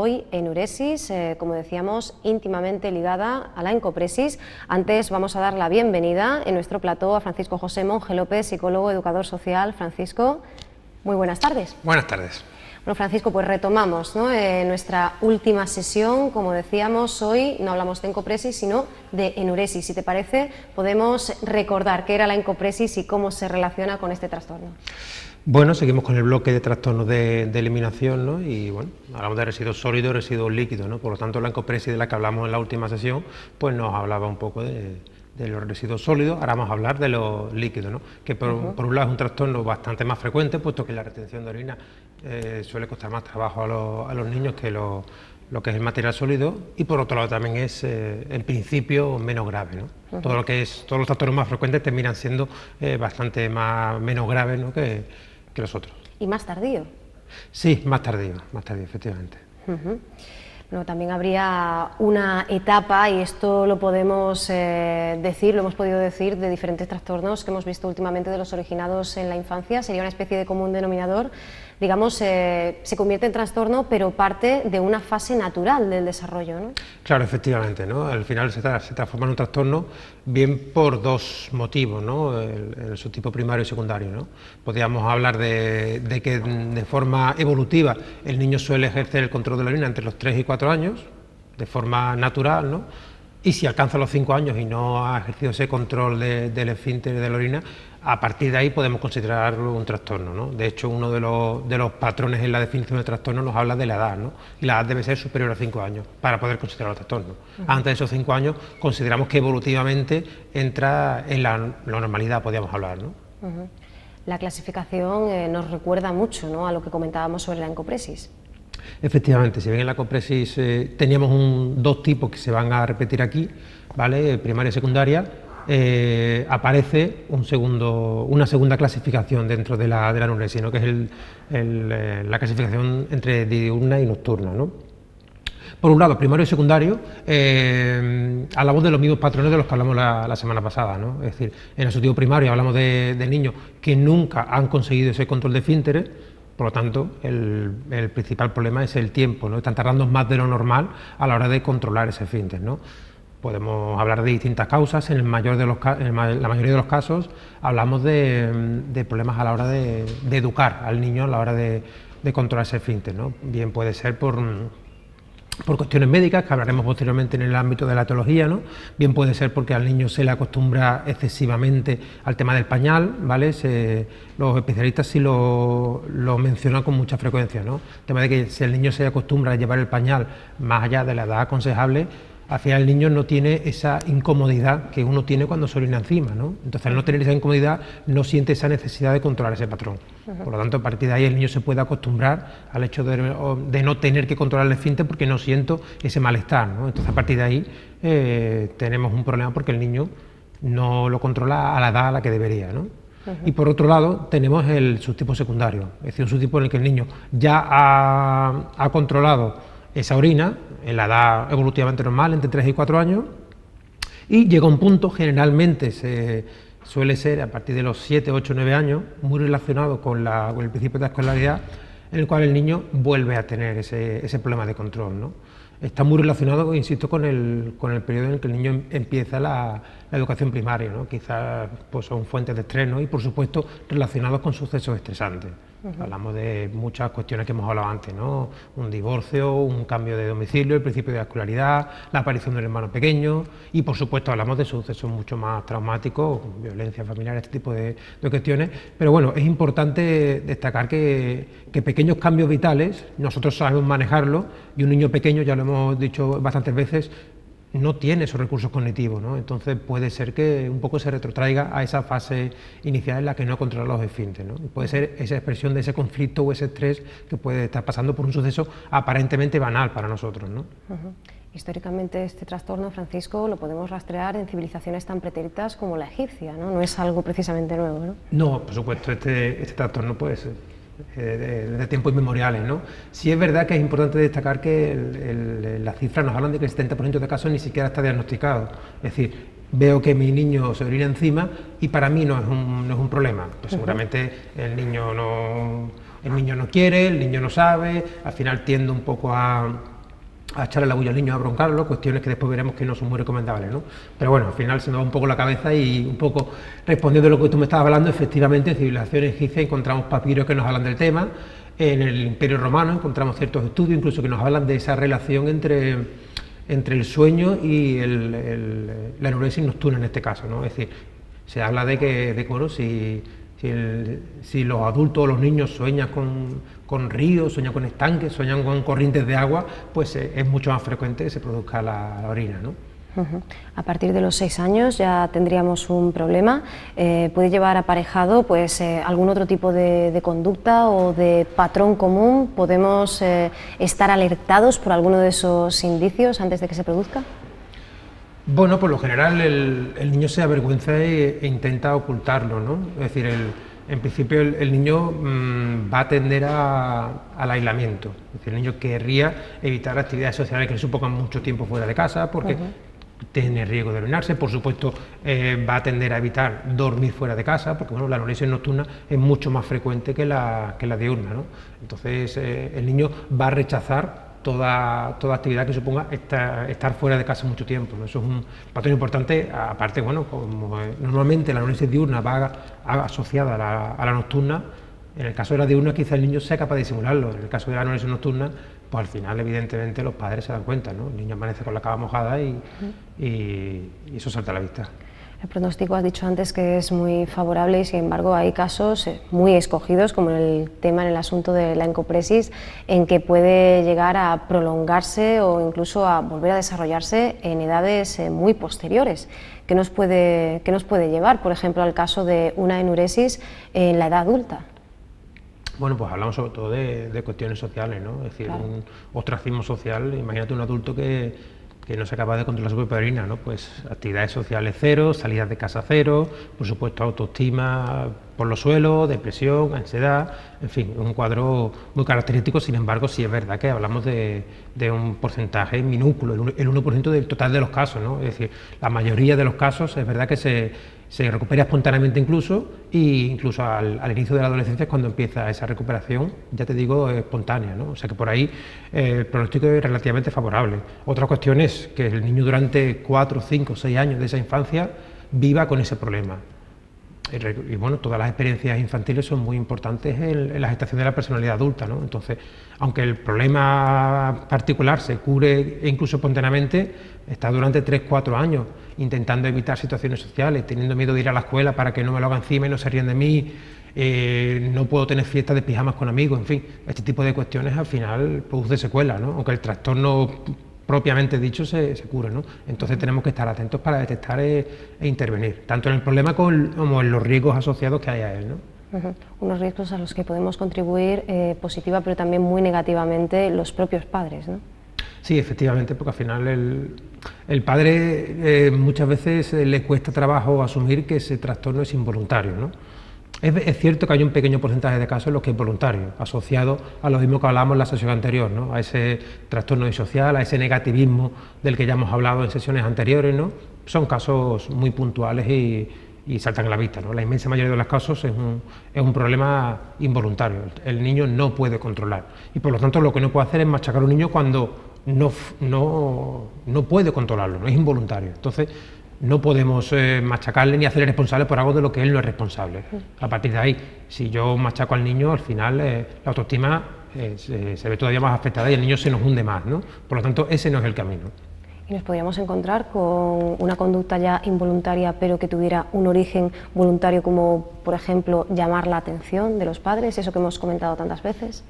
hoy enuresis, como decíamos, íntimamente ligada a la encopresis. Antes vamos a dar la bienvenida en nuestro plató a Francisco José Monge López, psicólogo, educador social. Francisco, muy buenas tardes. Buenas tardes. Bueno, Francisco, pues retomamos, ¿no? Nuestra última sesión. Como decíamos, hoy no hablamos de encopresis, sino de enuresis. Si te parece, podemos recordar qué era la encopresis y cómo se relaciona con este trastorno. Bueno, seguimos con el bloque de trastornos de eliminación, ¿no? Y bueno, hablamos de residuos sólidos y residuos líquidos, ¿no? Por lo tanto, la encopresis de la que hablamos en la última sesión, pues nos hablaba un poco de los residuos sólidos. Ahora vamos a hablar de los líquidos, ¿no? Que por un lado es un trastorno bastante más frecuente, puesto que la retención de orina suele costar más trabajo a los niños que lo que es el material sólido, y por otro lado también es en principio menos grave, ¿no? Todos los trastornos más frecuentes terminan siendo bastante menos graves, ¿no? que los otros. ¿Y más tardío? Sí, más tardío, efectivamente. Bueno, también habría una etapa, y esto lo podemos decir, lo hemos podido decir, de diferentes trastornos que hemos visto últimamente de los originados en la infancia. Sería una especie de común denominador, digamos, se convierte en trastorno, pero parte de una fase natural del desarrollo, ¿no? Claro, efectivamente, ¿no? Al final se transforma en un trastorno bien por dos motivos, ¿no? El subtipo primario y secundario, ¿no? Podríamos hablar de que de forma evolutiva el niño suele ejercer el control de la orina entre los 3 y 4 años, de forma natural, ¿no? Y si alcanza los 5 años y no ha ejercido ese control del esfínter de la orina, a partir de ahí podemos considerarlo un trastorno, ¿no? De hecho, uno de los patrones en la definición de trastorno nos habla de la edad, ¿no? Y la edad debe ser superior a 5 años para poder considerarlo trastorno. Antes de esos 5 años consideramos que evolutivamente entra en la normalidad, podríamos hablar, ¿no? La clasificación nos recuerda mucho, ¿no?, a lo que comentábamos sobre la encopresis. Efectivamente, si bien en la encopresis teníamos dos tipos que se van a repetir aquí, ¿vale? Primaria y secundaria, aparece una segunda clasificación dentro de la enuresis, ¿no? Que es la clasificación entre diurna y nocturna, ¿no? Por un lado, primario y secundario, hablamos de los mismos patrones de los que hablamos la semana pasada, ¿no? Es decir, en el subtipo primario hablamos de niños que nunca han conseguido ese control de esfínteres. Por lo tanto, el principal problema es el tiempo, ¿no? Están tardando más de lo normal a la hora de controlar ese esfínter, ¿no? Podemos hablar de distintas causas. En la mayoría de los casos hablamos de problemas a la hora de educar al niño a la hora de controlar ese esfínter, ¿no? Bien puede ser por cuestiones médicas, que hablaremos posteriormente en el ámbito de la etología, ¿no? Bien puede ser porque al niño se le acostumbra excesivamente al tema del pañal, ¿vale? Los especialistas sí lo mencionan con mucha frecuencia, ¿no? El tema de que si el niño se acostumbra a llevar el pañal más allá de la edad aconsejable, al final el niño no tiene esa incomodidad que uno tiene cuando se orina encima, ¿no? Entonces, al no tener esa incomodidad, no siente esa necesidad de controlar ese patrón. Por lo tanto, a partir de ahí el niño se puede acostumbrar al hecho de no tener que controlar el esfínter porque no siento ese malestar, ¿no? Entonces, a partir de ahí tenemos un problema porque el niño no lo controla a la edad a la que debería, ¿no? Y por otro lado tenemos el subtipo secundario, es decir, un subtipo en el que el niño ya ha controlado esa orina en la edad evolutivamente normal, entre 3 y 4 años, y llega a un punto, generalmente suele ser a partir de los 7, 8, 9 años, muy relacionado con el principio de la escolaridad, en el cual el niño vuelve a tener ese problema de control, ¿no? Está muy relacionado, insisto, con el periodo en el que el niño empieza la educación primaria, ¿no? Quizás pues, son fuentes de estrés, ¿no? Y por supuesto relacionados con sucesos estresantes. Hablamos de muchas cuestiones que hemos hablado antes, ¿no? Un divorcio, un cambio de domicilio, el principio de la escolaridad, la aparición del hermano pequeño, y por supuesto hablamos de sucesos mucho más traumáticos, violencia familiar, este tipo de cuestiones. Pero bueno, es importante destacar que pequeños cambios vitales nosotros sabemos manejarlos, y un niño pequeño, ya lo hemos dicho bastantes veces, no tiene esos recursos cognitivos, ¿no? Entonces puede ser que un poco se retrotraiga a esa fase inicial en la que no controla los esfínteres, ¿no? Y puede ser esa expresión de ese conflicto o ese estrés que puede estar pasando por un suceso aparentemente banal para nosotros, ¿no? Históricamente este trastorno, Francisco, lo podemos rastrear en civilizaciones tan pretéritas como la egipcia, ¿no? No es algo precisamente nuevo, ¿no? No, por supuesto, este trastorno puede ser desde tiempos inmemoriales, ¿no? Sí es verdad que es importante destacar que las cifras nos hablan de que el 70% de casos ni siquiera está diagnosticado. Es decir, veo que mi niño se orina encima y para mí no es un problema. Pues seguramente el niño no quiere, el niño no sabe, al final tiende un poco a a echarle la bulla al niño, a broncarlo, cuestiones que después veremos que no son muy recomendables, ¿no? Pero bueno, al final se nos va un poco la cabeza y un poco respondiendo a lo que tú me estabas hablando, efectivamente en civilizaciones egipcias encontramos papiros que nos hablan del tema, en el Imperio Romano encontramos ciertos estudios incluso que nos hablan de esa relación entre el sueño y la enuresis nocturna en este caso, ¿no? Es decir, se habla de que bueno, si los adultos o los niños sueñan con ríos, sueñan con estanques, sueñan con corrientes de agua, pues es mucho más frecuente que se produzca la orina, ¿no? A partir de los 6 años ya tendríamos un problema. ¿Puede llevar aparejado pues, algún otro tipo de conducta o de patrón común? ¿Podemos estar alertados por alguno de esos indicios antes de que se produzca? Bueno, por lo general el niño se avergüenza e intenta ocultarlo, ¿no? Es decir, en principio el niño va a tender al aislamiento. Es decir, el niño querría evitar actividades sociales que le supongan mucho tiempo fuera de casa porque tiene riesgo de orinarse. Por supuesto, va a tender a evitar dormir fuera de casa porque bueno, la anorexia nocturna es mucho más frecuente que la diurna, ¿no? Entonces el niño va a rechazar toda actividad que suponga estar fuera de casa mucho tiempo, ¿no? Eso es un patrón importante. Aparte, bueno, como normalmente la anorexia diurna va asociada a la nocturna, en el caso de la diurna quizá el niño sea capaz de disimularlo. En el caso de la anorexia nocturna, pues al final evidentemente los padres se dan cuenta, ¿no? El niño amanece con la cama mojada y eso salta a la vista. El pronóstico, has dicho antes que es muy favorable y sin embargo hay casos muy escogidos, como en el asunto de la encopresis, en que puede llegar a prolongarse o incluso a volver a desarrollarse en edades muy posteriores. ¿Qué nos puede llevar, por ejemplo, al caso de una enuresis en la edad adulta? Bueno, pues hablamos sobre todo de cuestiones sociales, ¿no? Es decir, claro, un ostracismo social. Imagínate un adulto que no sea capaz de controlar su propia orina, ¿no? Pues actividades sociales cero, salidas de casa cero, por supuesto autoestima por los suelos, depresión, ansiedad, en fin, un cuadro muy característico. Sin embargo, sí es verdad que hablamos de un porcentaje minúsculo, el 1% del total de los casos, ¿no? Es decir, la mayoría de los casos es verdad que se recupera espontáneamente incluso al inicio de la adolescencia es cuando empieza esa recuperación, ya te digo, espontánea, ¿no? O sea que por ahí el pronóstico es relativamente favorable. Otra cuestión es que el niño durante 4, 5, 6 años de esa infancia viva con ese problema. Y bueno, todas las experiencias infantiles son muy importantes en la gestación de la personalidad adulta, ¿no? Entonces, aunque el problema particular se cure incluso espontáneamente, está durante 3, 4 años intentando evitar situaciones sociales, teniendo miedo de ir a la escuela para que no me lo hagan encima y no se ríen de mí, no puedo tener fiestas de pijamas con amigos, en fin, este tipo de cuestiones al final produce secuelas, ¿no? Aunque el trastorno propiamente dicho se cura, ¿no? Entonces tenemos que estar atentos para detectar e intervenir, tanto en el problema como en los riesgos asociados que hay a él, ¿no? Unos riesgos a los que podemos contribuir positiva pero también muy negativamente los propios padres, ¿no? Sí, efectivamente, porque al final el padre muchas veces le cuesta trabajo asumir que ese trastorno es involuntario, ¿no? Es cierto que hay un pequeño porcentaje de casos en los que es voluntario, asociado a lo mismo que hablábamos en la sesión anterior, ¿no? A ese trastorno disocial, a ese negativismo del que ya hemos hablado en sesiones anteriores, ¿no? Son casos muy puntuales y saltan a la vista, ¿no? La inmensa mayoría de los casos es un problema involuntario, el niño no puede controlar y por lo tanto lo que no puede hacer es machacar a un niño cuando no puede controlarlo, no es involuntario. Entonces no podemos machacarle ni hacerle responsable por algo de lo que él no es responsable. A partir de ahí, si yo machaco al niño, al final la autoestima se ve todavía más afectada y el niño se nos hunde más, ¿no? Por lo tanto, ese no es el camino. ¿Y nos podríamos encontrar con una conducta ya involuntaria pero que tuviera un origen voluntario, como por ejemplo llamar la atención de los padres, eso que hemos comentado tantas veces?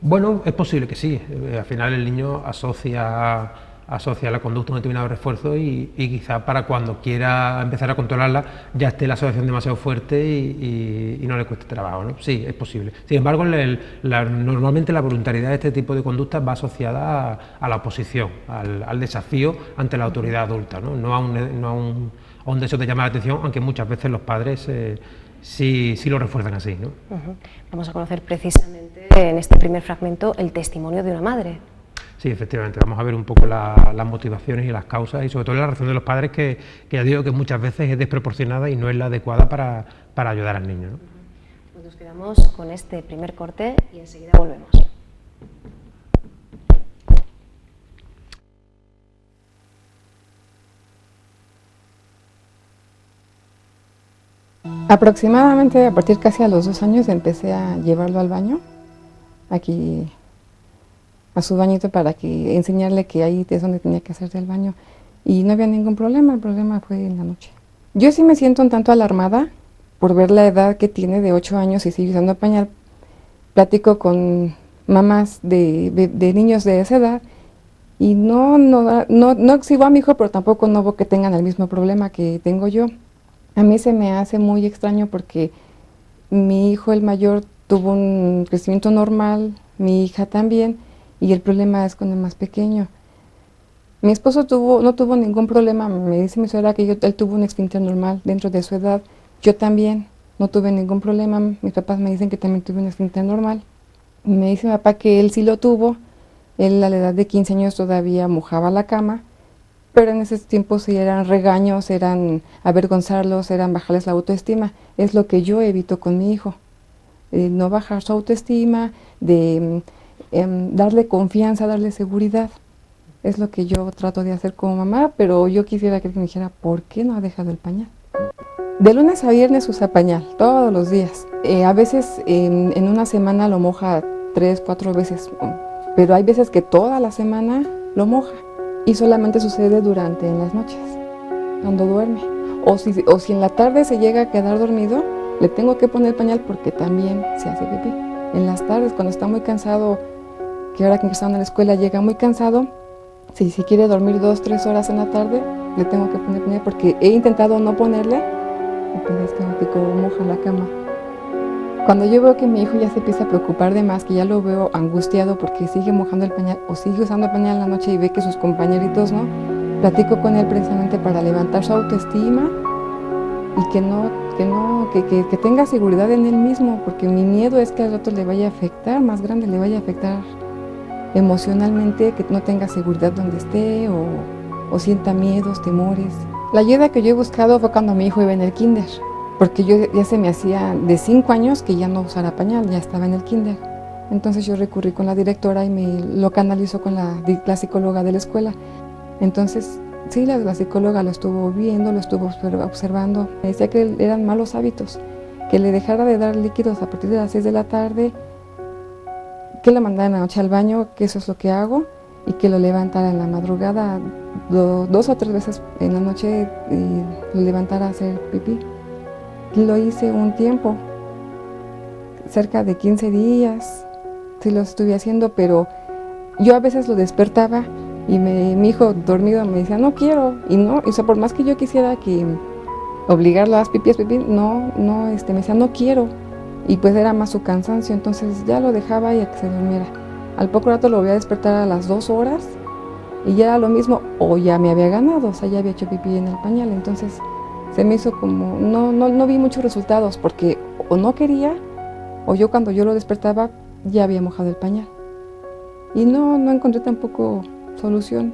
Bueno, es posible que sí. Al final el niño asocia la conducta a un determinado refuerzo y quizá para cuando quiera empezar a controlarla ya esté la asociación demasiado fuerte y no le cueste trabajo, ¿no? Sí, es posible. Sin embargo, normalmente la voluntariedad de este tipo de conductas va asociada a la oposición, al desafío ante la autoridad adulta, no a un deseo de llamar la atención, aunque muchas veces los padres sí lo refuerzan así, ¿no? Vamos a conocer precisamente en este primer fragmento el testimonio de una madre. Sí, efectivamente, vamos a ver un poco las motivaciones y las causas y sobre todo la reacción de los padres que ya digo que muchas veces es desproporcionada y no es la adecuada para ayudar al niño, ¿no? Pues nos quedamos con este primer corte y enseguida volvemos. Aproximadamente a partir casi a los 2 años empecé a llevarlo al baño, aquí a su bañito, para que enseñarle que ahí es donde tenía que hacerse el baño, y no había ningún problema. El problema fue en la noche. Yo sí me siento un tanto alarmada por ver la edad que tiene, de 8 años, y sigue usando pañal. Platico con mamás de niños de esa edad y no exhibo a mi hijo, pero tampoco no veo que tengan el mismo problema que tengo yo. A mí se me hace muy extraño porque mi hijo, el mayor, tuvo un crecimiento normal, mi hija también, y el problema es con el más pequeño. Mi esposo no tuvo ningún problema. Me dice mi suegra que él tuvo un esfínter normal dentro de su edad. Yo también no tuve ningún problema. Mis papás me dicen que también tuve un esfínter normal. Me dice mi papá que él sí lo tuvo. Él a la edad de 15 años todavía mojaba la cama, pero en esos tiempos sí eran regaños, eran avergonzarlos, eran bajarles la autoestima. Es lo que yo evito con mi hijo. No bajar su autoestima, de darle confianza, darle seguridad. Es lo que yo trato de hacer como mamá, pero yo quisiera que me dijera, ¿por qué no ha dejado el pañal? De lunes a viernes usa pañal, todos los días. A veces en una semana lo moja 3, 4 veces, pero hay veces que toda la semana lo moja. Y solamente sucede en las noches, cuando duerme. O si en la tarde se llega a quedar dormido, le tengo que poner pañal porque también se hace pipí. En las tardes, cuando está muy cansado, que ahora que está en la escuela llega muy cansado, si quiere dormir 2, 3 horas en la tarde, le tengo que poner pañal porque he intentado no ponerle, y pues es que como moja la cama. Cuando yo veo que mi hijo ya se empieza a preocupar de más, que ya lo veo angustiado porque sigue mojando el pañal o sigue usando el pañal en la noche y ve que sus compañeritos no, platico con él precisamente para levantar su autoestima y que tenga seguridad en él mismo, porque mi miedo es que al otro le vaya a afectar, más grande, le vaya a afectar emocionalmente, que no tenga seguridad donde esté o sienta miedos, temores. La ayuda que yo he buscado fue cuando mi hijo iba en el kinder, porque ya se me hacía de 5 años que ya no usara pañal, ya estaba en el kinder. Entonces yo recurrí con la directora y me lo canalizó con la psicóloga de la escuela. Entonces, sí, la psicóloga lo estuvo viendo, lo estuvo observando. Me decía que eran malos hábitos, que le dejara de dar líquidos a partir de las 6 de la tarde, que lo mandara en la noche al baño, que eso es lo que hago, y que lo levantara en la madrugada 2 o 3 veces en la noche y lo levantara a hacer pipí. Lo hice un tiempo, cerca de 15 días, sí lo estuve haciendo, pero yo a veces lo despertaba y mi hijo dormido me decía, no quiero, y no, o sea, por más que yo quisiera que obligarlo a hacer pipí, me decía, no quiero, y pues era más su cansancio, entonces ya lo dejaba y a que se durmiera. Al poco rato lo voy a despertar a las 2 horas y ya era lo mismo, o ya me había ganado, o sea, ya había hecho pipí en el pañal, entonces se me hizo como, no vi muchos resultados, porque o no quería, o yo cuando yo lo despertaba ya había mojado el pañal. Y no encontré tampoco solución,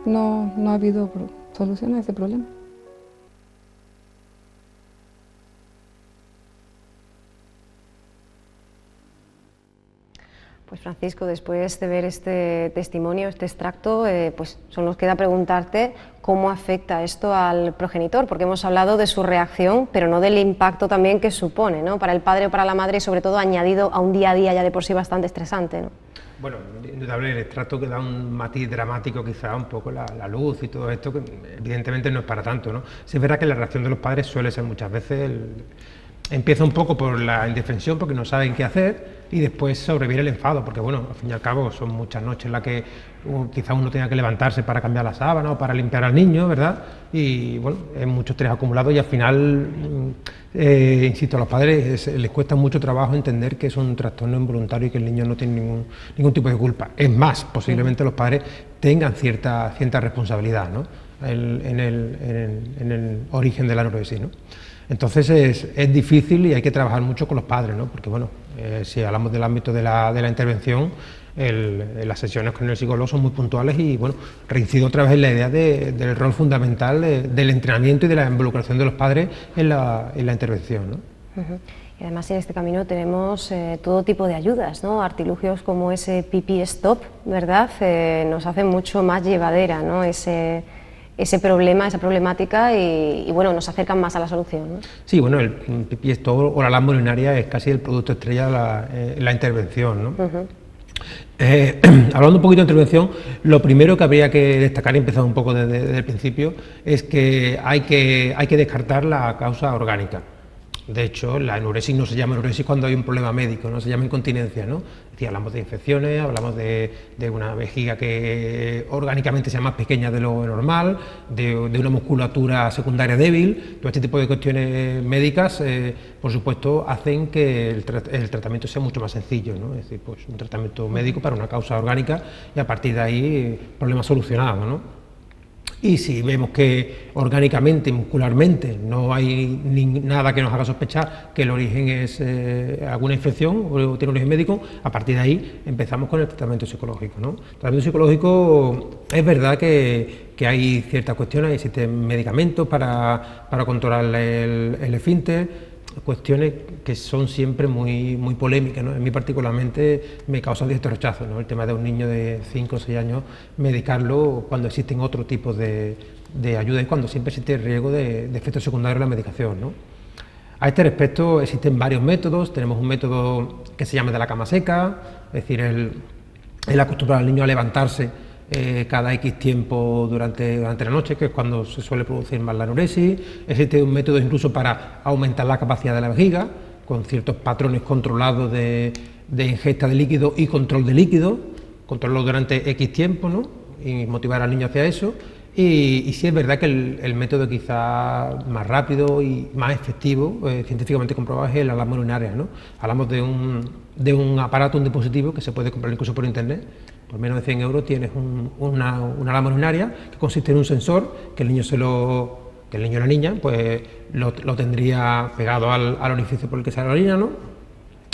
no ha habido solución a ese problema. Pues Francisco, después de ver este testimonio, este extracto, pues solo nos queda preguntarte cómo afecta esto al progenitor, porque hemos hablado de su reacción, pero no del impacto también que supone, ¿no?, para el padre o para la madre, y sobre todo añadido a un día a día ya de por sí bastante estresante, ¿no? Bueno, indudable, el extracto que da un matiz dramático, quizá un poco la luz y todo esto, que evidentemente no es para tanto, ¿no? Sí es verdad que la reacción de los padres suele ser muchas veces empieza un poco por la indefensión, porque no saben qué hacer, y después sobreviene el enfado, porque bueno, al fin y al cabo son muchas noches en las que quizás uno tenga que levantarse para cambiar la sábana o para limpiar al niño, ¿verdad? Y bueno, es mucho estrés acumulado y al final, insisto, a los padres les cuesta mucho trabajo entender que es un trastorno involuntario y que el niño no tiene ningún tipo de culpa. Es más, posiblemente los padres tengan cierta responsabilidad, ¿no?, en el origen de la anorexia, ¿no? Entonces es difícil y hay que trabajar mucho con los padres, ¿no? Porque bueno, si hablamos del ámbito de la intervención, las sesiones con el psicólogo son muy puntuales y bueno, reincido otra vez en la idea del rol fundamental del entrenamiento y de la involucración de los padres en la intervención, ¿no? Y además en este camino tenemos todo tipo de ayudas, ¿no? Artilugios como ese Pipí Stop, ¿verdad? Nos hacen mucho más llevadera, ¿no?, ese problema, esa problemática y bueno, nos acercan más a la solución, ¿no? Sí, bueno, el pipí stol o la alarma urinaria es casi el producto estrella de la intervención, ¿no? Hablando un poquito de intervención, lo primero que habría que destacar, y empezando un poco desde el principio, es que hay que descartar la causa orgánica. De hecho, la enuresis no se llama enuresis cuando hay un problema médico, no se llama incontinencia, ¿no? Es decir, hablamos de infecciones, hablamos de una vejiga que orgánicamente sea más pequeña de lo normal, de una musculatura secundaria débil. Todo este tipo de cuestiones médicas, por supuesto, hacen que el tratamiento sea mucho más sencillo, ¿no? Es decir, pues un tratamiento médico para una causa orgánica y a partir de ahí, problema solucionado, ¿no? Y si vemos que orgánicamente y muscularmente no hay nada que nos haga sospechar que el origen es alguna infección o tiene un origen médico, a partir de ahí empezamos con el tratamiento psicológico, ¿no? El tratamiento psicológico, es verdad que hay ciertas cuestiones, existen medicamentos para controlar el esfínter, cuestiones que son siempre muy polémicas, ¿no? A mí particularmente me causa cierto rechazo, ¿no? El tema de un niño de 5 o 6 años, medicarlo cuando existen otros tipos de ayuda y cuando siempre existe el riesgo de efectos secundarios de la medicación, ¿no? A este respecto existen varios métodos. Tenemos un método que se llama de la cama seca, es decir, el acostumbrar al niño a levantarse cada X tiempo durante la noche, que es cuando se suele producir más la enuresis. Existe un método incluso para aumentar la capacidad de la vejiga, con ciertos patrones controlados de ingesta de líquido y control de líquido, controlarlo durante X tiempo, ¿no? Y motivar al niño hacia eso. Y sí es verdad que el método quizá más rápido y más efectivo, científicamente comprobado, es el alarma urinaria, ¿no? Hablamos de un aparato, un dispositivo que se puede comprar incluso por internet. Por menos de 100 euros tienes una alarma urinaria que consiste en un sensor que el niño o la niña pues lo tendría pegado al orificio por el que sale la orina, ¿no?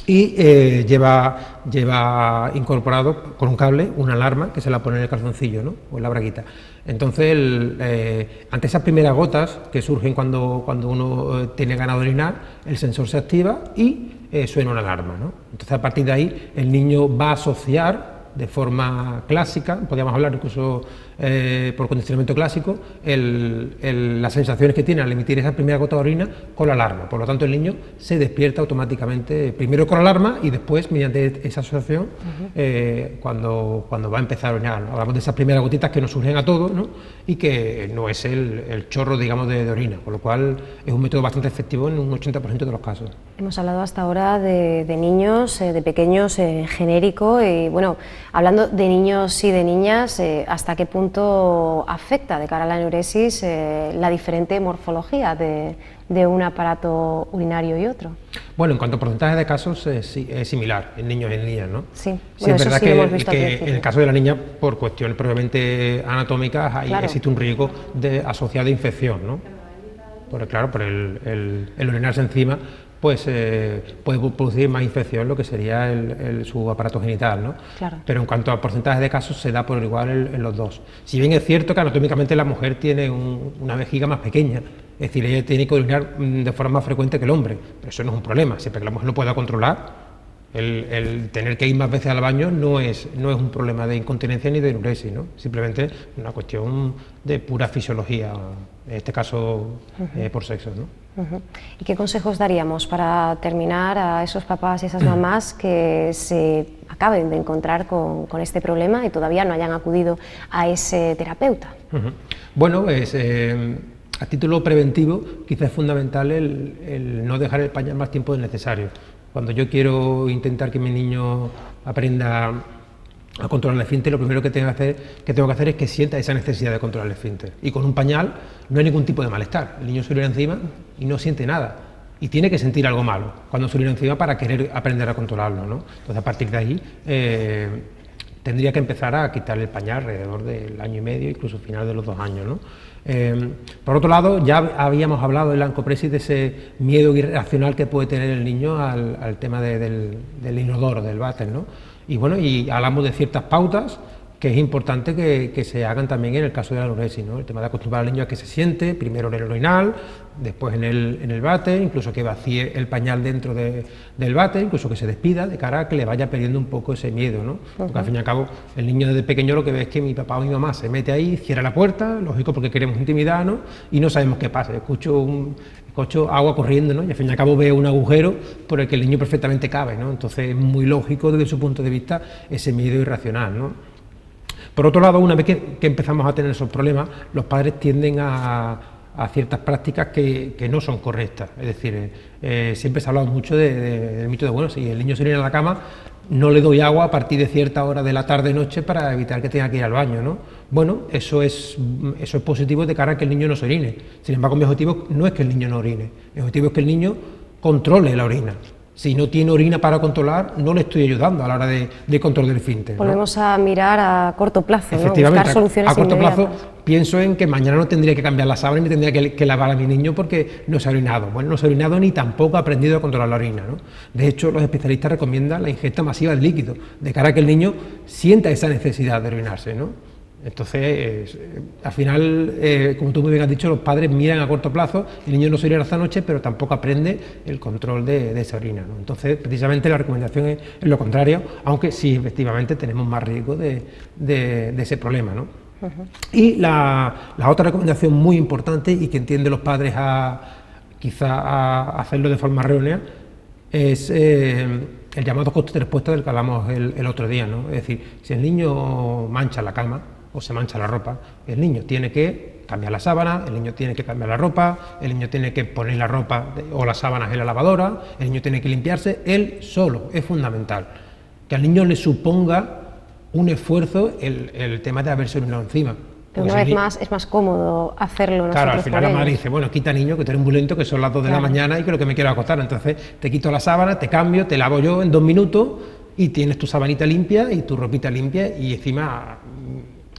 Y lleva incorporado con un cable una alarma que se la pone en el calzoncillo, ¿no? O en la braguita. Entonces, ante esas primeras gotas que surgen cuando uno tiene ganas de orinar, el sensor se activa y suena una alarma, ¿no? Entonces, a partir de ahí, el niño va a asociar de forma clásica, podríamos hablar incluso por condicionamiento clásico, las sensaciones que tiene al emitir esa primera gota de orina con la alarma. Por lo tanto, el niño se despierta automáticamente, primero con la alarma y después, mediante esa asociación, cuando va a empezar a orinar, ¿no? Hablamos de esas primeras gotitas que nos surgen a todos, ¿no? Y que no es el chorro, digamos, de orina, con lo cual es un método bastante efectivo en un 80% de los casos. Hemos hablado hasta ahora de niños, de pequeños, genérico, y bueno, hablando de niños y de niñas, ¿hasta qué punto afecta de cara a la enuresis la diferente morfología de un aparato urinario y otro? Bueno, en cuanto a porcentaje de casos, sí, es similar en niños y en niñas, ¿no? Sí, sí, es verdad que en el caso de la niña, por cuestiones propiamente anatómicas, ahí claro, existe un riesgo asociado a infección, ¿no? Porque claro, por el orinarse encima, pues puede producir más infección lo que sería su aparato genital, ¿no? Claro. Pero en cuanto a porcentaje de casos, se da por igual en los dos. Si bien es cierto que anatómicamente la mujer tiene una vejiga más pequeña, es decir, ella tiene que orinar de forma más frecuente que el hombre, pero eso no es un problema, siempre que la mujer lo pueda controlar. El tener que ir más veces al baño no es un problema de incontinencia ni de enuresis, ¿no? Simplemente una cuestión de pura fisiología, en este caso por sexo, ¿no? ¿Y qué consejos daríamos para terminar a esos papás y esas mamás que se acaben de encontrar con este problema y todavía no hayan acudido a ese terapeuta? Bueno, pues a título preventivo quizás es fundamental el no dejar el pañal más tiempo del necesario. Cuando yo quiero intentar que mi niño aprenda a controlar el esfínter, lo primero que tengo que hacer es que sienta esa necesidad de controlar el esfínter. Y con un pañal no hay ningún tipo de malestar. El niño se orina encima y no siente nada. Y tiene que sentir algo malo cuando se orina encima para querer aprender a controlarlo, ¿no? Entonces, a partir de ahí, tendría que empezar a quitarle el pañal alrededor del año y medio, incluso final de los 2 años, ¿no? Por otro lado, ya habíamos hablado en la oncopresis de ese miedo irracional que puede tener el niño al tema del inodoro, del váter, ¿no? Y bueno, y hablamos de ciertas pautas que es importante que se hagan también en el caso de la anuresis, ¿no? El tema de acostumbrar al niño a que se siente, primero en el orinal, después en el váter, incluso que vacíe el pañal dentro del váter, incluso que se despida, de cara a que le vaya perdiendo un poco ese miedo, ¿no? Porque al fin y al cabo el niño desde pequeño lo que ve es que mi papá o mi mamá se mete ahí, cierra la puerta, lógico porque queremos intimidad, ¿no? Y no sabemos qué pasa, escucho agua corriendo, ¿no? Y al fin y al cabo veo un agujero por el que el niño perfectamente cabe, ¿no? Entonces es muy lógico desde su punto de vista ese miedo irracional, ¿no? Por otro lado, una vez que empezamos a tener esos problemas, los padres tienden a ciertas prácticas que no son correctas. Es decir, siempre se ha hablado mucho del mito de, bueno, si el niño se orina en la cama, no le doy agua a partir de cierta hora de la tarde-noche para evitar que tenga que ir al baño, ¿no? Bueno, eso es positivo de cara a que el niño no se orine. Sin embargo, mi objetivo no es que el niño no orine, mi objetivo es que el niño controle la orina. Si no tiene orina para controlar, no le estoy ayudando a la hora de control del esfínter, ¿no? Volvemos a mirar a corto plazo, ¿no? Efectivamente, Buscar soluciones a corto inmediatas. plazo pienso en que mañana no tendría que cambiar la sábana ni tendría que lavar a mi niño porque no se ha orinado. Bueno, no se ha orinado ni tampoco ha aprendido a controlar la orina, ¿no? De hecho, los especialistas recomiendan la ingesta masiva de líquido, de cara a que el niño sienta esa necesidad de orinarse, ¿no? Entonces, al final, como tú muy bien has dicho, los padres miran a corto plazo, el niño no se orina esta noche, pero tampoco aprende el control de esa orina, ¿no? Entonces, precisamente la recomendación es lo contrario, aunque sí, efectivamente, tenemos más riesgo de ese problema, ¿no? Y la otra recomendación muy importante y que entienden los padres quizá a hacerlo de forma errónea es el llamado coste de respuesta del que hablamos el otro día, ¿no? Es decir, si el niño mancha la cama o se mancha la ropa, el niño tiene que cambiar la sábana, el niño tiene que cambiar la ropa, el niño tiene que poner la ropa o las sábanas en la lavadora, el niño tiene que limpiarse él solo, es fundamental. Que al niño le suponga un esfuerzo el tema de haberse orinado encima. Pero una vez más es más cómodo hacerlo nosotros. Claro, al final por la madre ellos. dice, bueno, quita niño, que tú eres muy lento, que son las 2 de la mañana y que lo que me quiero acostar, entonces te quito la sábana, te cambio, te lavo yo en 2 minutos y tienes tu sabanita limpia y tu ropita limpia y encima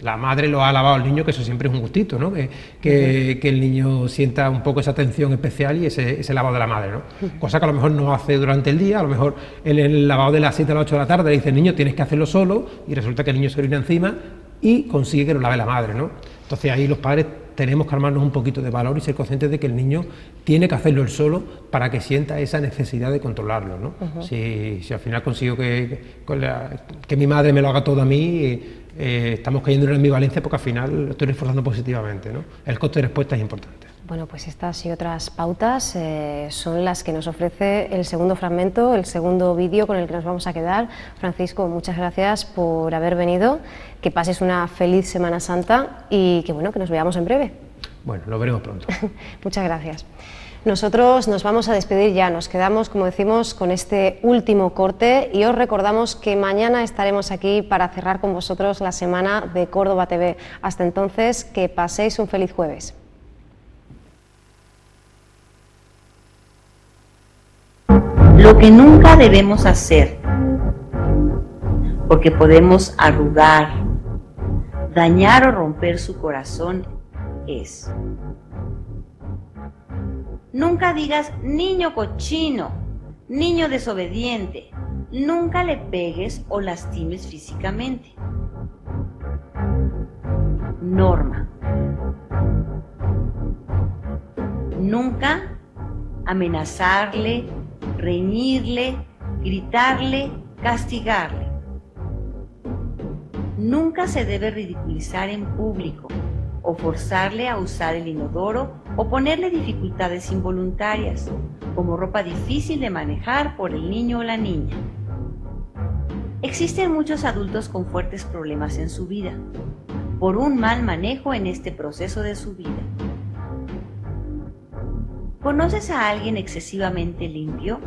la madre lo ha lavado al niño, que eso siempre es un gustito, ¿no? Que el niño sienta un poco esa atención especial y ese lavado de la madre, ¿no? Cosa que a lo mejor no hace durante el día, a lo mejor en el lavado de las 7 a las 8 de la tarde le dice, niño, tienes que hacerlo solo, y resulta que el niño se orina encima y consigue que lo lave la madre, ¿no? Entonces ahí los padres tenemos que armarnos un poquito de valor y ser conscientes de que el niño tiene que hacerlo él solo para que sienta esa necesidad de controlarlo, ¿no? Si al final consigo que mi madre me lo haga todo a mí, estamos cayendo en una ambivalencia porque al final lo estoy reforzando positivamente, ¿no? El coste de respuesta es importante. Bueno, pues estas y otras pautas son las que nos ofrece el segundo fragmento, el segundo vídeo con el que nos vamos a quedar. Francisco, muchas gracias por haber venido, que pases una feliz Semana Santa y que bueno, que nos veamos en breve. Bueno, nos veremos pronto. Muchas gracias. Nosotros nos vamos a despedir ya, nos quedamos, como decimos, con este último corte y os recordamos que mañana estaremos aquí para cerrar con vosotros la semana de Córdoba TV. Hasta entonces, que paséis un feliz jueves. Lo que nunca debemos hacer, porque podemos arrugar, dañar o romper su corazón, es: nunca digas niño cochino, niño desobediente, nunca le pegues o lastimes físicamente. Norma: nunca amenazarle, reñirle, gritarle, castigarle. Nunca se debe ridiculizar en público o forzarle a usar el inodoro o ponerle dificultades involuntarias, como ropa difícil de manejar por el niño o la niña. Existen muchos adultos con fuertes problemas en su vida, por un mal manejo en este proceso de su vida. ¿Conoces a alguien excesivamente limpio?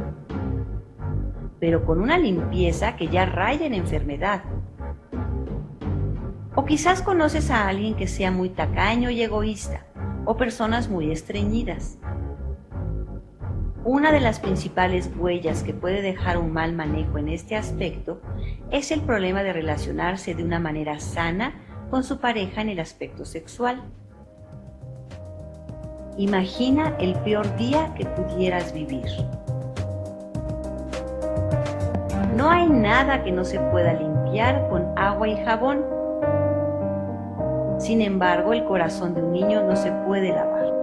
Pero con una limpieza que ya raya en enfermedad. O quizás conoces a alguien que sea muy tacaño y egoísta, o personas muy estreñidas. Una de las principales huellas que puede dejar un mal manejo en este aspecto es el problema de relacionarse de una manera sana con su pareja en el aspecto sexual. Imagina el peor día que pudieras vivir. No hay nada que no se pueda limpiar con agua y jabón, Sin embargo, el corazón de un niño no se puede lavar.